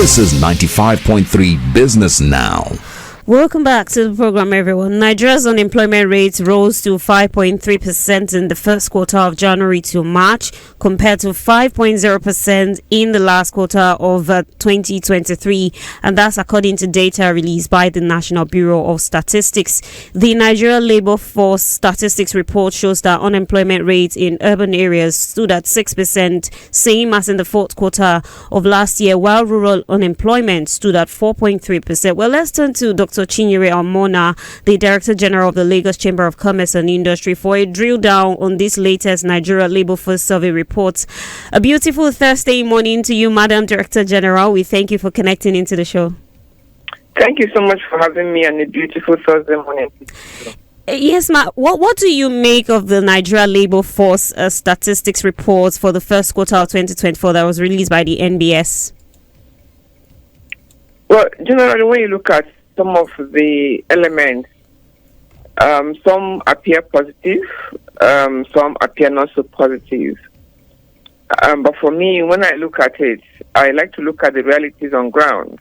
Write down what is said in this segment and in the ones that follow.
This is 95.3 Business Now. Welcome back to the program, everyone. Nigeria's unemployment rate rose to 5.3% in the first quarter of January to March, compared to 5.0% in the last quarter of 2023, and that's according to data released by the National Bureau of Statistics. The Nigeria Labour Force Statistics report shows that unemployment rate in urban areas stood at 6%, same as in the fourth quarter of last year, while rural unemployment stood at 4.3%. Well, let's turn to Dr. Chinyere Amona, the Director General of the Lagos Chamber of Commerce and Industry, for a drill down on this latest Nigeria Labour Force Survey report. A beautiful Thursday morning to you, Madam Director General. We thank you for connecting into the show. Thank you so much for having me on a beautiful Thursday morning. Yes, ma'am. What do you make of the Nigeria Labour Force Statistics report for the first quarter of 2024 that was released by the NBS? Well, generally, when you look at some of the elements, some appear positive, some appear not so positive. But for me, when I look at it, I like to look at the realities on ground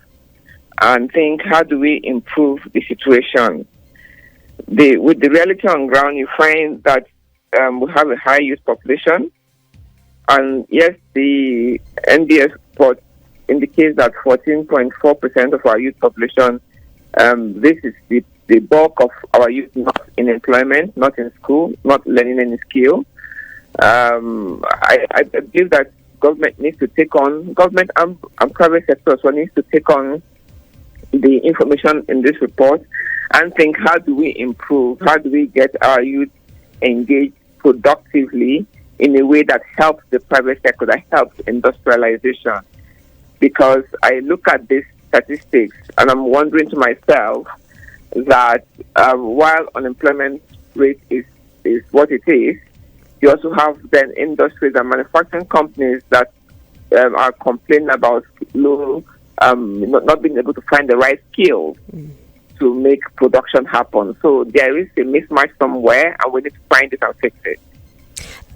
and think, how do we improve the situation? With the reality on ground, you find that we have a high youth population. And yes, the NBS report indicates that 14.4% of our youth population, this is the bulk of our youth not in employment, not in school, not learning any skill. I believe that government needs to take on, government and private sector as well needs to take on the information in this report and think, how do we improve, how do we get our youth engaged productively in a way that helps the private sector, that helps industrialization. Because I look at these statistics and I'm wondering to myself that while unemployment rate is what it is, you also have then industries and manufacturing companies that are complaining about low, not being able to find the right skills to make production happen. So there is a mismatch somewhere and we need to find it and fix it.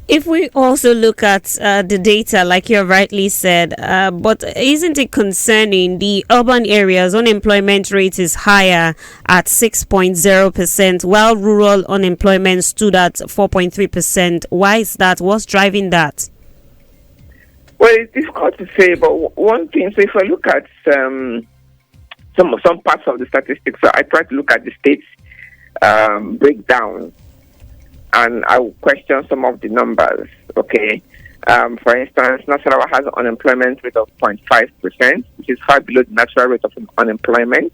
If we also look at the data, like you rightly said, but isn't it concerning the urban areas unemployment rate is higher at 6.0%, while rural unemployment stood at 4.3%? Why is that? What's driving that? Well, it's difficult to say, but one thing, so if I look at some parts of the statistics, so I try to look at the states breakdown. And I will question some of the numbers, okay? For instance, Nasarawa has an unemployment rate of 0.5%, which is far below the natural rate of unemployment,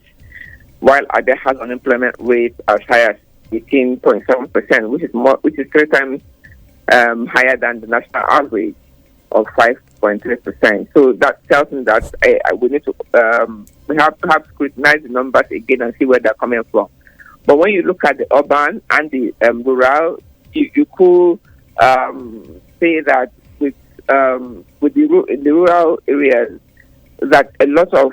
while Ade has an unemployment rate as high as 18.7%, which is 3 times higher than the national average of 5.3%. So that tells me that we need to we have to scrutinize the numbers again and see where they're coming from. But when you look at the urban and the rural, you could say that with in the rural areas, that a lot of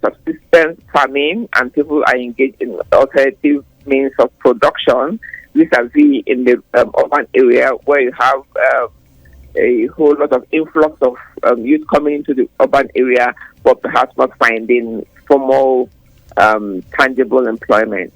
subsistence farming and people are engaged in alternative means of production, vis-a-vis in the urban area where you have a whole lot of influx of youth coming into the urban area, but perhaps not finding formal tangible employment.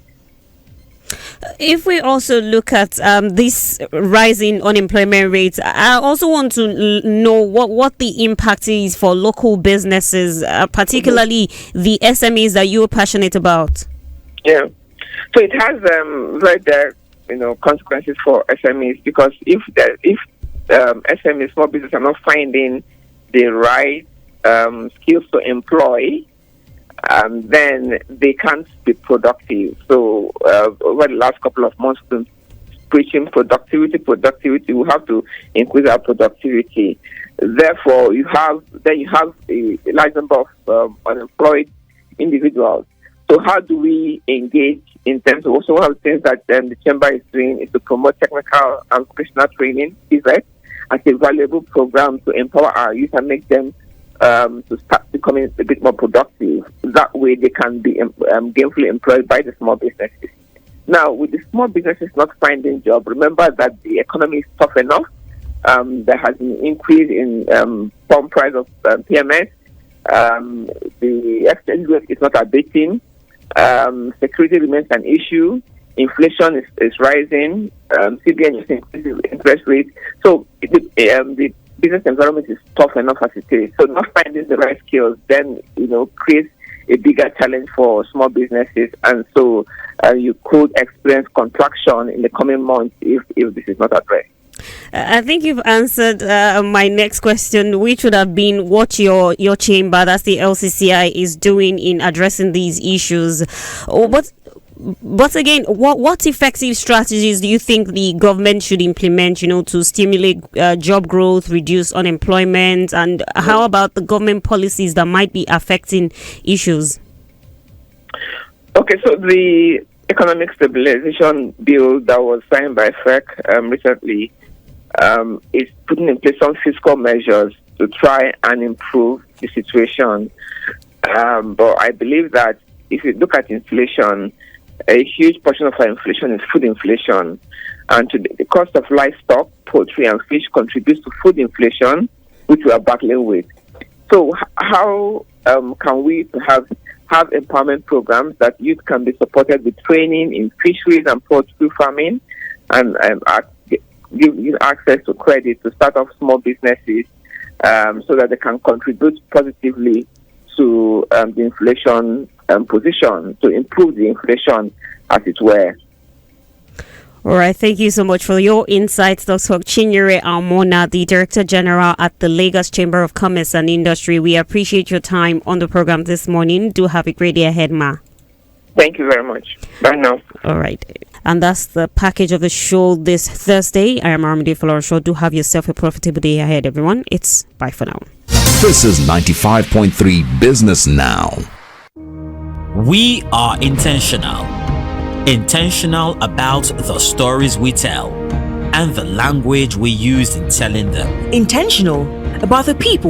If we also look at this rising unemployment rates, I also want to know what the impact is for local businesses, particularly the SMEs that you're passionate about. Yeah, so it has very direct, consequences for SMEs, because if SMEs, small business, are not finding the right skills to employ, then they can't be productive. So over the last couple of months, we've been preaching productivity. We have to increase our productivity. Therefore, you have a large number of unemployed individuals. So how do we engage in terms of also one of the things that the Chamber is doing is to promote technical and vocational training, is that as a valuable program to empower our youth and make them to start becoming a bit more productive. That way they can be gainfully employed by the small businesses. Now, with the small businesses not finding job, remember that the economy is tough enough. There has been an increase in pump price of PMS. The exchange rate is not abating. Security remains an issue. Inflation is rising. CBN is increasing interest rates. So the business environment is tough enough as it is. So not finding the right skills then, creates a bigger challenge for small businesses. And so you could experience contraction in the coming months if this is not addressed. I think you've answered my next question, which would have been what your chamber, that's the LCCI, is doing in addressing these issues. But again, what effective strategies do you think the government should implement, to stimulate job growth, reduce unemployment, and how about the government policies that might be affecting issues? Okay, so the economic stabilization bill that was signed by FEC recently is putting in place some fiscal measures to try and improve the situation. But I believe that if you look at inflation, a huge portion of our inflation is food inflation. And the cost of livestock, poultry, and fish contributes to food inflation, which we are battling with. So how can we have empowerment programs that youth can be supported with training in fisheries and poultry farming, and give access to credit to start off small businesses so that they can contribute positively to the inflation position, to improve the inflation, as it were. All right, thank you so much for your insights, Dr. Chinyere Almona, the Director General at the Lagos Chamber of Commerce and Industry. We appreciate your time on the program this morning. Do have a great day ahead, ma. Thank you very much. Bye now. All right. And that's the package of the show this Thursday. I am Aramide Folorenshaw. Do have yourself a profitable day ahead, everyone. It's bye for now. This is 95.3 Business Now. We are intentional about the stories we tell and the language we use in telling them. Intentional about the people